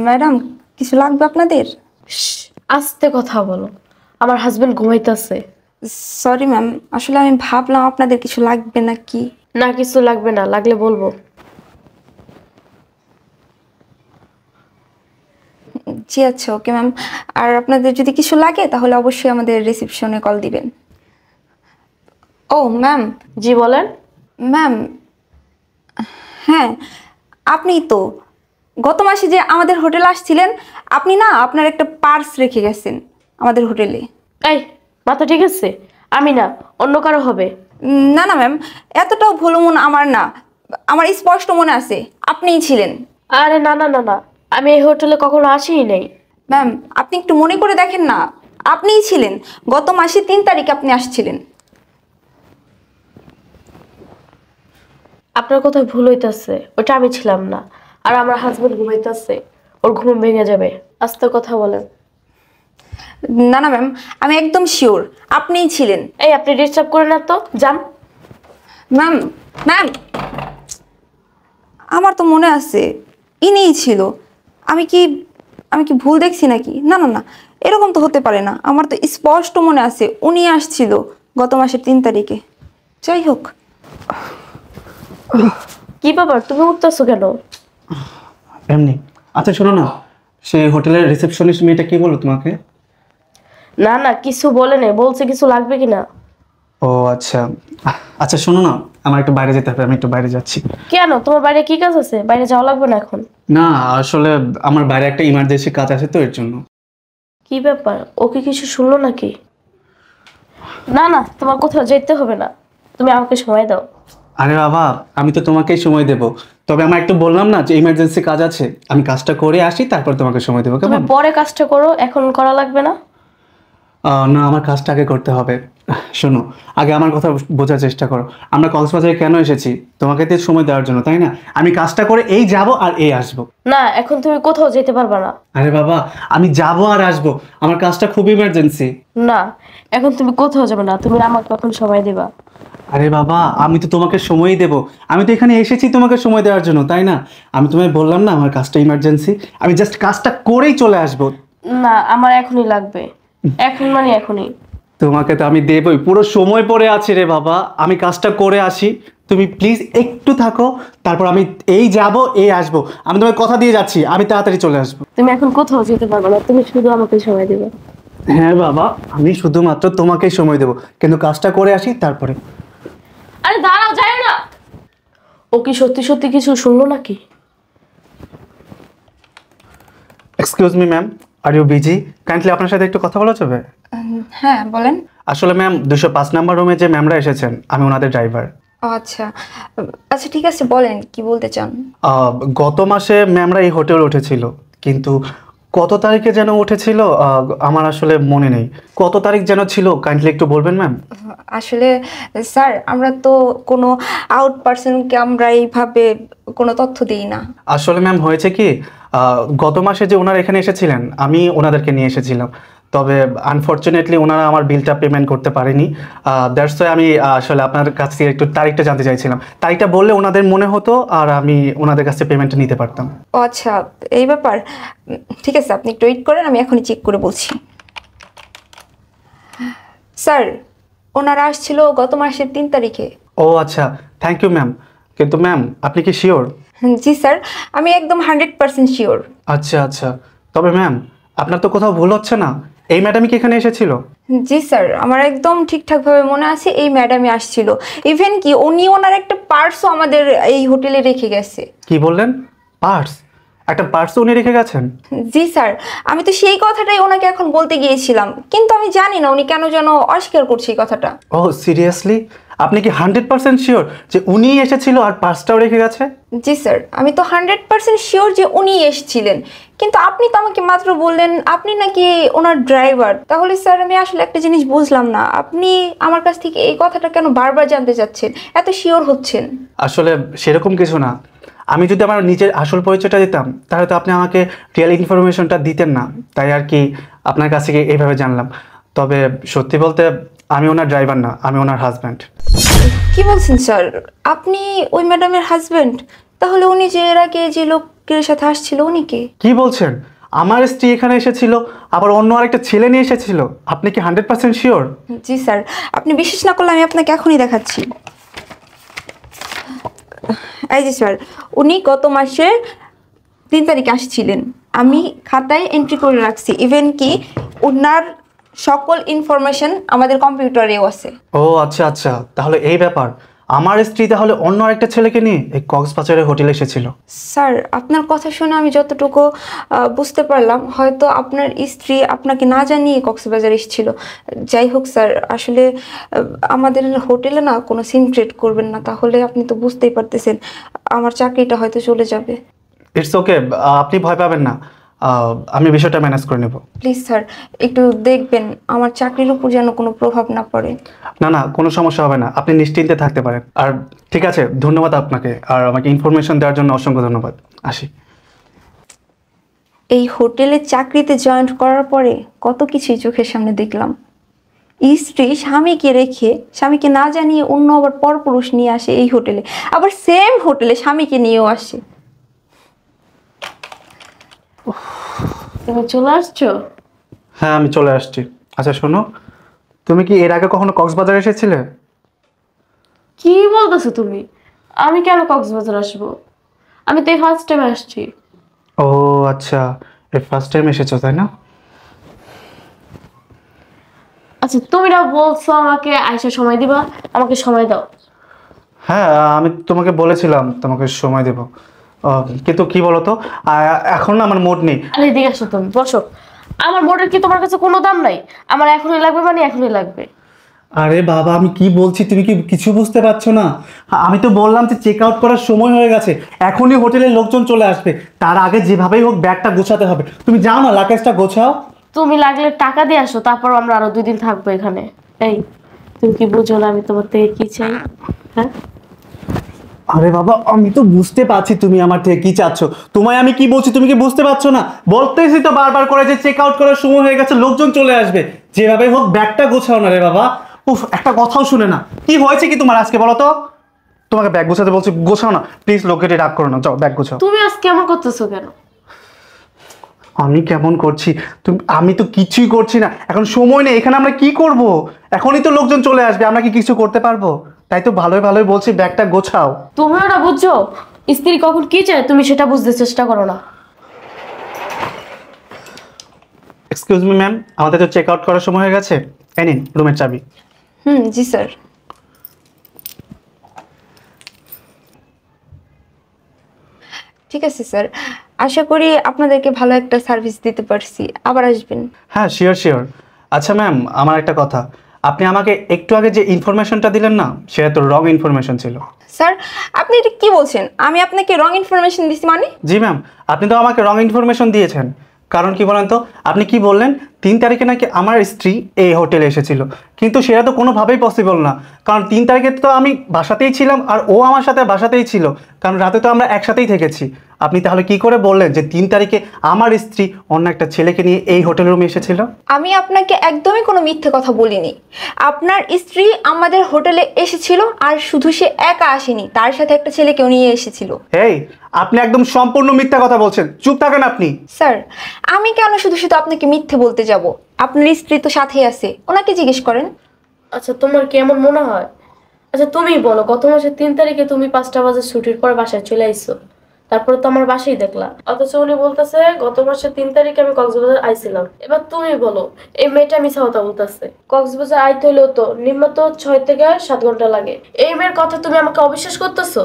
Madam, কিছু লাগবে আপনাদের? আস্তে কথা বলো, আমার হাজবেন্ড ঘুমাইতেছে। সরি ম্যাম, আসলে আমি ভাবলাম আপনাদের কিছু লাগবে নাকি। না, কিছু লাগবে না, লাগলে বলবো। জি আচ্ছা, ওকে ম্যাম। আর আপনাদের যদি কিছু লাগে তাহলে অবশ্যই আমাদের রিসেপশনে কল দিবেন। ও ম্যাম। জি বলেন। ম্যাম, হ্যাঁ আপনি তো গত মাসে যে আমাদের হোটেলে আসছিলেন, আপনি না আপনার একটা পার্স রেখে গেছেন আমাদের হোটেলে। এই, মাথা ঠিক আছে? আমি না, অন্য কারো হবে। না না ম্যাম, এতটাও ভুলো মন আমার না, আমার স্পষ্ট মনে আছে আপনিই ছিলেন। আরে না না না না, আমি এই হোটেলে কখনো আসিই নাই। ম্যাম, আপনি একটু মনে করে দেখেন না, আপনিই ছিলেন, গত মাসে 3 তারিখে আপনি আসছিলেন। আপনার কথা ভুল হইতাছে, ওটা আমি ছিলাম না। আর আমার হাজবেন্ড ঘুমাইতেছে, ওর ঘুম ভেঙে যাবে। আস্তে কথা বলেন। না না ম্যাম, আমি একদম শিওর আপনিই ছিলেন। এই, আপনি ডিস্টার্ব করেন না তো, যান। ম্যাম, ম্যাম, আমার তো মনে আছে ইনিই ছিল। আমি কি আমি কি ভুল দেখছি নাকি? না না না, এরকম তো হতে পারে না, আমার তো স্পষ্ট মনে আছে উনি আসছিল গত মাসের 3 তারিখে। যাই হোক। কি ব্যাপার, তুমি উঠতেছো কেন? এমনি। আচ্ছা শোনো না, সেই হোটেলের রিসেপশনিস্ট মেয়েটা কি বললো তোমাকে? না না, কিছু বলে নাই, বলছে কিছু লাগবে কিনা। ও আচ্ছা। আচ্ছা শোনো না, আমার একটু বাইরে যেতে হবে, আমি একটু বাইরে যাচ্ছি। কেন, তোমার বাইরে কি কাজ আছে? বাইরে যাওয়া লাগবে না এখন। না আসলে আমার বাইরে একটা ইমার্জেন্সি কাজ আছে তো, এর জন্য। কি ব্যাপার, ও কি কিছু শুনলো নাকি? না না, তোমার কোথাও যেতে হবে না, তুমি আমাকে সময় দাও। আরে বাবা, আমি তো তোমাকেই সময় দেব, তবে আমার একটু বললাম না যে ইমার্জেন্সি কাজ আছে, আমি কাজটা করে আসি তারপর তোমাকে সময় দেবো, তুমি কেমন? পরে কাজটা করো, এখন করা লাগবে না। না, আমার কাজটা আগে করতে হবে। শোনো, আগে আমার কথা বোঝার চেষ্টা করো। আমরা কক্সবাজারে কেন এসেছি? তোমাকে তো সময় দেওয়ার জন্য, তাই না? আমি কাজটা করে এই যাব আর এই আসবো। না, এখন তুমি কোথাও যেতে পারবে না। আরে বাবা, আমি যাব আর আসবো, আমার কাজটা খুব ইমার্জেন্সি। না, এখন তুমি কোথাও যাবে না, তুমি আমাকে কখন সময় দেবা? আরে বাবা, আমি তো তোমাকে সময়ই দেব, আমি তো এখানে এসেছি তোমাকে সময় দেওয়ার জন্য, তাই না? আমি তোমায় বললাম না আমার কাজটা ইমার্জেন্সি, আমি জাস্ট কাজটা করেই চলে আসবো। না, আমার এখনই লাগবে, এখন মানে এখনই। তোমাকে তো আমি দেবই, পুরো সময় পড়ে আছে রে বাবা, আমি কাজটা করে আসি, তুমি প্লিজ একটু থাকো, তারপর আমি এই যাব এই আসবো, আমি তোমাকে কথা দিয়ে যাচ্ছি আমি তাড়াতাড়ি চলে আসবো। তুমি এখন কোথাও যেতে পারবে না, তুমি শুধু আমাকে সময় দেবে। হ্যাঁ বাবা, আমি শুধুমাত্র তোমাকেই সময় দেবো, কিন্তু কাজটা করে আসি তারপরে। আরে দাঁড়াও, যাই না। ও কি সত্যি সত্যি কিছু শুনলো নাকি? Excuse me ma'am, are you busy? Kindly আপনার সাথে একটু কথা বলা যাবে? হ্যাঁ বলেন। আসলে ম্যাম, 205 নাম্বার রুমে যে ম্যামরা এসেছেন, আমি ওনাদের ড্রাইভার। আচ্ছা আচ্ছা, ঠিক আছে, বলেন কি বলতে চান। গত মাসে ম্যামরা এই হোটেলে উঠেছিল, কিন্তু কত তারিখে যেন উঠেছিল আমার আসলে মনে নেই। কত তারিখ যেন ছিল, কাইন্ডলি একটু বলবেন ম্যাম? আসলে স্যার, আমরা তো কোনো আউট পার্সনকে আমরা এইভাবে কোনো তথ্য দিই না। আসলে ম্যাম হয়েছে কি, গত মাসে যে ওনারা এখানে এসেছিলেন আমি ওনাদেরকে নিয়ে এসেছিলাম, তবে আনফর্চুনেটলি ওনারা আমার বিলটা পেমেন্ট করতে পারেনি। দ্যাটস ওয়াই আমি আসলে আপনার কাছ থেকে একটু তারিখটা জানতে চাইছিলাম, তারিখটা বললে ওনাদের মনে হতো আর আমি ওনাদের কাছ থেকে পেমেন্টটা নিতে পারতাম। ও আচ্ছা, এই ব্যাপার। ঠিক আছে, আপনি একটু ওয়েট করেন, আমি এখনই চেক করে বলছি। স্যার, ওনারা আসছিল গত মাসের 3 তারিখে। ও আচ্ছা, থ্যাংক ইউ ম্যাম। কিন্তু ম্যাম আপনি কি শিওর? জি স্যার, আমি একদম 100% শিওর। আচ্ছা আচ্ছা, তবে ম্যাম আপনার তো কোথাও ভুল হচ্ছে না, এই ম্যাডামই কি এখানে এসেছিল? জি স্যার, আমার একদম ঠিকঠাকভাবে মনে আছে এই ম্যাডামই আসছিল। ইভেন কি উনি ওনার একটা পার্সও আমাদের এই হোটেলে রেখে গেছে। কি বললেন? পার্স? একটা পার্স উনি রেখে গেছেন? জি স্যার, আমি তো সেই কথাটাই ওনাকে এখন বলতে গিয়েছিলাম, কিন্তু আমি জানি না উনি কেন যেন অস্বীকার করছে এই কথাটা। ও সিরিয়াসলি? আপনি কি 100% শিওর যে উনিই এসেছিল আর পার্সটাও রেখে গেছে? জি স্যার, আমি তো 100% শিওর যে উনি এসেছিলেন, কিন্তু আপনি তো আমাকে মাত্র বললেন আপনি নাকি ওনার ড্রাইভার। তাহলে স্যার আমি আসলে একটা জিনিস বুঝলাম না, আপনি আমার কাছ থেকে এই কথাটা কেন বারবার জানতে চাচ্ছেন, এত শিওর হচ্ছেন? আসলে সেরকম কিছু না, আমি যদি আমার নিজের আসল পরিচয়টা দিতাম তাহলে তো আপনি আমাকে রিয়েল ইনফরমেশনটা দিতেন না, তাই আর কি আপনার কাছ থেকে এইভাবে জানলাম। তবে সত্যি বলতে আমি ওনার ড্রাইভার না, আমি ওনার হাজব্যান্ড। কি বলছেন স্যার? আপনি ওই ম্যাডামের হাজবেন্ড? তাহলে উনি যে এর আগে যে লোকের সাথে আসছিল উনি কে? কি বলছেন? আমার স্ত্রী এখানে এসেছিল, আবার অন্য আরেকটা ছেলে নিয়ে এসেছিল। আপনি কি 100% শিওর? জি স্যার, আপনি বিশ্বাস না করলে আমি আপনাকে এখনই দেখাচ্ছি। এই যে স্যার, উনি গত মাসের 3 তারিখে আসছিলেন। আমি খাতায় এন্ট্রি করে রাখছি, ইভেন কি ওনার সকল ইনফরমেশন আমাদের কম্পিউটারেও আছে। ও আচ্ছা আচ্ছা, তাহলে এই ব্যাপার। আমার স্ত্রী তাহলে অন্য আরেকটা ছেলেকে নিয়ে এই কক্সবাজারের হোটেলে এসেছিল। স্যার, আপনার কথা শুনে আমি যতটুকু বুঝতে পারলাম, হয়তো আপনার স্ত্রী আপনাকে না জানিয়ে কক্সবাজার এসেছিল। যাই হোক স্যার, আসলে আমাদের হোটেলে না কোনো সিনক্রেট করবেন না, তাহলে আপনি তো বুঝতেই পারতেছেন আমার চাকরিটা হয়তো চলে যাবে। ইটস ওকে, আপনি ভয় পাবেন না, আমি বিষয়টা ম্যানেজ করে নেব। প্লিজ স্যার, একটু দেখবেন আমার চাকরির উপর যেন কোনো প্রভাব না পড়ে। না না, কোনো সমস্যা হবে না, আপনি নিশ্চিন্তে থাকতে পারেন। আর ঠিক আছে, ধন্যবাদ আপনাকে, আর আমাকে ইনফরমেশন দেওয়ার জন্য অসংখ্য ধন্যবাদ। আসি। এই হোটেলে চাকরিতে জয়েন করার পরে কত কিছুই চোখের সামনে দেখলাম। স্ত্রী স্বামীকে রেখে, স্বামীকে না জানিয়ে অন্য আবার পরপুরুষ নিয়ে আসে এই হোটেলে, আবার সেম হোটেলে স্বামীকে নিয়েও আসে। তুমি চলে আসছো? হ্যাঁ, আমি চলে আসছি। আচ্ছা শোনো, তুমি কি এর আগে কখনো কক্সবাজার এসেছিলে? কি বলতেছো তুমি? আমি কেন কক্সবাজার আসবো? আমি তো এই ফার্স্ট টাইম আসছি। ও আচ্ছা, এই ফার্স্ট টাইম এসেছো তাই না? আচ্ছা, তুমি না বলছো আমাকে আইসা সময় দিবা, আমাকে সময় দাও। হ্যাঁ, আমি তোমাকে বলেছিলাম তোমাকে সময় দেব, কিন্তু কি বলতো, এখন না আমার মুড নেই। আরে এদিকে আসো, তুমি বসো। আমার মোটের কি তোমার কাছে কোনো দাম নাই? আমার এখনই লাগবে মানে এখনই লাগবে। আরে বাবা, আমি কি বলছি তুমি কি কিছু বুঝতে পারছো না? আমি তো বললাম যে চেক আউট করার সময় হয়ে গেছে, এখনই হোটেলের লোকজন চলে আসবে, তার আগে যেভাবেই হোক ব্যাগটা গোছাতে হবে। তুমি যাও না, লাগেজটা গোছাও। তুমি লাগলে টাকা দিয়ে আসো, তারপর আমরা আরো 2 দিন থাকবো এখানে। এই, তুমি কি বুঝো না আমি তোমার থেকে কি চাই? হ্যাঁ, আরে বাবা, আমি তো বুঝতে পারছি তুমি আমার থেকে কি চাচ্ছ। তোমায় আমি কি বলছি তুমি কি বুঝতে পারছো না? বলতেছি তো বারবার করে যে চেক আউট করার সময় হয়ে গেছে, লোকজন চলে আসবে, যেভাবে হোক ব্যাগটা গোছাও না রে বাবা। উফ, একটা কথাও শুনে না। কি হয়েছে কি তোমার আজকে বলো তো? তোমাকে ব্যাগ গোছাতে বলছি, গোছাও না প্লিজ, লোকেটে রাগ করো না, যাও ব্যাগ গোছাও। তুমি আজ কেমন করতেছো কেন? আমি কেমন করছি? আমি তো কিছুই করছি না, এখন সময় নেই, এখানে আমরা কি করব? এখনই তো লোকজন চলে আসবে, আমরা কি কিছু করতে পারবো? তাই তো ভালোই ভালোই বলছি ব্যাগটা গোছাও। তুমিও না বুঝছো স্ত্রী কখন কি চায়, তুমি সেটা বুঝতে চেষ্টা করো না। এক্সকিউজ মি ম্যাম, আমাদের তো চেক আউট করার সময় হয়ে গেছে, এই নিন রুমের চাবি। জি স্যার। ঠিক আছে স্যার, আশা করি আপনাদেরকে ভালো একটা সার্ভিস দিতে পারছি, আবার আসবেন। হ্যাঁ শিওর শিওর। আচ্ছা ম্যাম, আমার একটা কথা, আপনি আমাকে একটু আগে যে ইনফরমেশনটা দিলেন না, সেটা তো রং ইনফরমেশন ছিল। স্যার, আপনি এটা কি বলছেন? আমি আপনাকে রং ইনফরমেশন দিছি মানে? জি ম্যাম, আপনি তো আমাকে রং ইনফরমেশন দিয়েছেন। কারণ কি বলেন তো, আপনি কি বললেন 3 তারিখে নাকি আমার স্ত্রী এই হোটেলে এসেছিল, কিন্তু সেটা তো কোনোভাবেই পসিবল না। কারণ 3 তারিখে তো আমি বাসাতেই ছিলাম, আর ও আমার সাথে বাসাতেই ছিল, কারণ রাতে তো আমরা একসাথেই থেকেছি। আপনি তাহলে কি করে বললেন যে 3 তারিখে আমার স্ত্রী অন্য একটা ছেলেকে নিয়ে এই হোটেল রুমে এসেছিল? আমি আপনাকে একদমই কোনো মিথ্যে কথা বলিনি। আপনার স্ত্রী আমাদের হোটেলে এসেছিল, আর শুধু সে একা আসেনি, তার সাথে একটা ছেলেকেও নিয়ে এসেছিল। এই, আপনি একদম সম্পূর্ণ মিথ্যা কথা বলছেন, চুপ থাকেন আপনি। স্যার, আমি কেন শুধু শুধু আপনাকে মিথ্যে বলতে যাব? আপনার স্ত্রী তো সাথেই আছে, ওনাকে জিজ্ঞেস করেন। আচ্ছা, তোমার কি এমন মনে হয়? আচ্ছা তুমি বলো, গত মাসের 3 তারিখে তুমি 5টা বাজে ছুটির পর বাসায় চলে আইছো, তারপরে তো আমার বাসায় দেখলা। অথচ উনি বলতেছে গত মাসের 3 তারিখে আমি কক্সবাজার আইছিলাম। এবার তুমি বলো, এই মেয়েটা মিছা কথা বলতেছে। কক্সবাজার আইতে হলেও তো নিম্নত 6 থেকে 7 ঘন্টা লাগে। এই মেয়ের কথা তুমি আমাকে অবিশ্বাস করতেছো?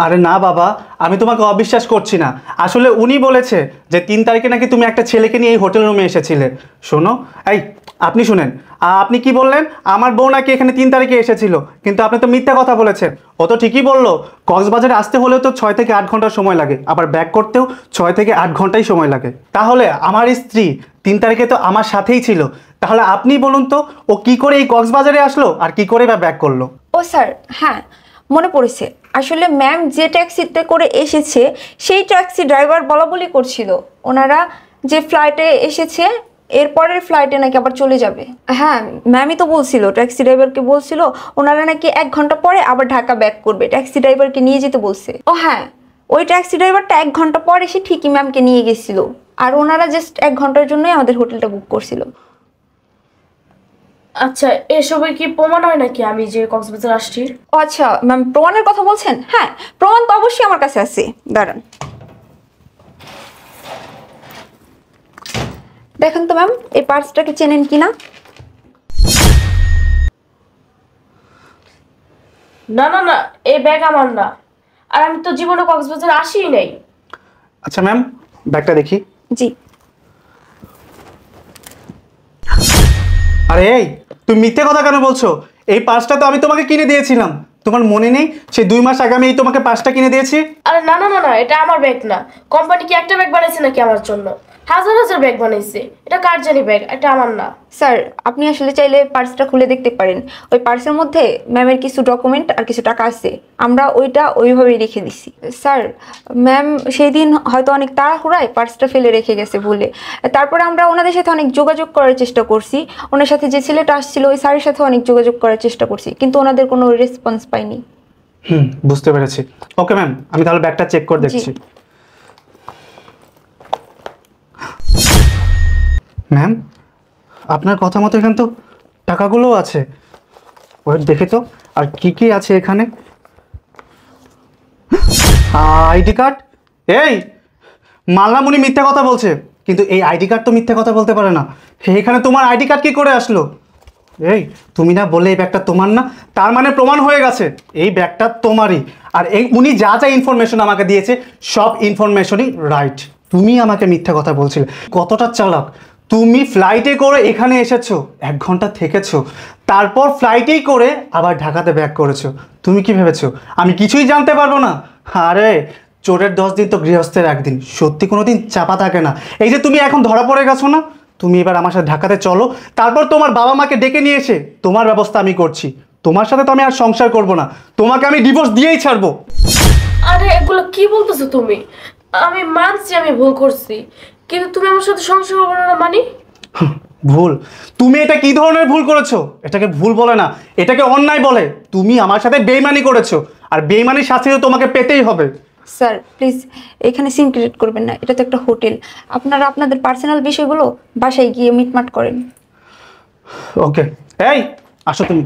আরে না বাবা, আমি তোমাকে অবিশ্বাস করছি না। আসলে উনি বলেছে যে 3 তারিখে নাকি তুমি একটা ছেলেকে নিয়ে এই হোটেল রুমে এসেছিলে। শোনো, এই আপনি শুনেন, আপনি কি বললেন আমার বউ নাকি এখানে 3 তারিখে এসেছিল, কিন্তু আপনি তো মিথ্যা কথা বলেছেন। ও তো ঠিকই বললো, কক্সবাজারে আসতে হলেও তো 6 থেকে 8 ঘন্টা সময় লাগে, আবার ব্যাক করতেও 6 থেকে 8 ঘন্টাই সময় লাগে। তাহলে আমার স্ত্রী 3 তারিখে তো আমার সাথেই ছিল, তাহলে আপনি বলুন তো ও কি করে এই কক্সবাজারে আসলো আর কি করে বা ব্যাক করলো? ও স্যার, হ্যাঁ মনে পড়েছে। আসলে ম্যাম যে ট্যাক্সিতে করে এসেছে সেই ট্যাক্সি ড্রাইভার বলা বলি করছিল ওনারা যে ফ্লাইটে এসেছে এরপরের ফ্লাইটে নাকি আবার চলে যাবে। হ্যাঁ ম্যামই তো বলছিল, ট্যাক্সি ড্রাইভারকে বলছিল ওনারা নাকি 1 ঘন্টা পরে আবার ঢাকা ব্যাক করবে, ট্যাক্সি ড্রাইভারকে নিয়ে যেতে বলছে। ও হ্যাঁ, ওই ট্যাক্সি ড্রাইভারটা 1 ঘন্টা পর এসে ঠিকই ম্যামকে নিয়ে গেছিল, আর ওনারা জাস্ট 1 ঘন্টার জন্যই আমাদের হোটেলটা বুক করছিল। আচ্ছা, এসবে কি প্রমাণ হয় নাকি আমি যে কক্সবাজার আসছি? ও আচ্ছা ম্যাম, প্রমাণের কথা বলছেন? হ্যাঁ, প্রমাণ তো অবশ্যই আমার কাছে আছে, দাঁড়ান দেখেন তো ম্যাম, এই পার্সটাকে চেনেন কিনা? না না না, এই ব্যাগ আমার না, আর আমি তো জীবনে কক্সবাজার আসিই নাই। আচ্ছা ম্যাম, ব্যাগটা দেখি। জি। আরে এই, তুমি মিথ্যে কথা কেন বলছো? এই পার্সটা তো আমি তোমাকে কিনে দিয়েছিলাম, তোমার মনে নেই? সেই 2 মাস আগে আমি এই তোমাকে পার্সটা কিনে দিয়েছি। আরে না না না না, এটা আমার ব্যাগ না। কোম্পানি কি একটা ব্যাগ বানাইছে নাকি আমার জন্য? হাজার হাজার ব্যাগ বানাইছে, এটা কার জানি ব্যাগ, এটা আমার না। স্যার আপনি আসলে চাইলে পার্সটা খুলে দেখতে পারেন, ওই পার্সের মধ্যে ম্যামের কিছু ডকুমেন্ট আর কিছু টাকা আছে, আমরা ওইটা ওইভাবেই রেখে দিছি। স্যার ম্যাম সেই দিন হয়তো অনেক তাড়াহুড়ায় পার্সটা ফেলে রেখে গেছে বলে, তারপরে আমরা ওনাদের সাথে অনেক যোগাযোগ করার চেষ্টা করছি, ওনার সাথে যে ছেলেটা আসছিল ওই স্যারের সাথে অনেক যোগাযোগ করার চেষ্টা করছি, কিন্তু ওনাদের কোনো রেসপন্স পাইনি। বুঝতে পেরেছি। ওকে ম্যাম, আমি তাহলে ব্যাগটা চেক করে দেখছি। ম্যাম, আপনার কথা মতো এখানে তো টাকাগুলোও আছে। ওয়েট দেখে তো, আর কি কি আছে এখানে? ID card. এই মাল্লামুনি মিথ্যা কথা বলছে, কিন্তু এই আইডি কার্ড তো মিথ্যা কথা বলতে পারে না। এখানে তোমার আইডি কার্ড কি করে আসলো? এই তুমি না বললে এই ব্যাগটা তোমার না, তার মানে প্রমাণ হয়ে গেছে এই ব্যাগটা তোমারই। আর এই উনি যা যা ইনফরমেশন আমাকে দিয়েছে সব ইনফরমেশনই রাইট। তুমি আমাকে মিথ্যা কথা বলছিলে, কতটা চালাক তুমি! ফ্লাইটে করে এখানে এসেছো, 1 ঘন্টা থেকেছো, তারপর ফ্লাইটেই করে আবার ঢাকাতে ব্যাক করেছো। তুমি কি ভেবেছো আমি কিছুই জানতে পারবো না? আরে চোরের 10 দিন তো গৃহস্থের 1 দিন, সত্যি কোনো দিন চাপা থাকে না। এই যে তুমি এখন ধরা পড়ে গেছো না, তুমি এবার আমার সাথে ঢাকাতে চলো, তারপর তোমার বাবা মাকে ডেকে নিয়ে এসে তোমার ব্যবস্থা আমি করছি। তোমার সাথে তো আমি আর সংসার করব না, তোমাকে আমি ডিভোর্স দিয়েই ছাড়বো। আরে এগুলো কি বলতেছো তুমি? আমি মানছি আমি ভুল করছি, কিন্তু তুমি আমার সাথে সংসার করবে না মানে? ভুল? তুমি এটা কি ধরনের ভুল করেছো? এটাকে ভুল বলে না, এটাকে অন্যায় বলে। তুমি আমার সাথে বেইমানি করেছো, আর বেইমানির শাস্তি তো তোমাকে পেতেই হবে। স্যার প্লিজ এখানে সিন ক্রিয়েট করবেন না, এটা তো একটা হোটেল, আপনারা আপনাদের পার্সোনাল বিষয়গুলো বাসায় গিয়ে মিটমাট করেন। ওকে, এই আসো তুমি।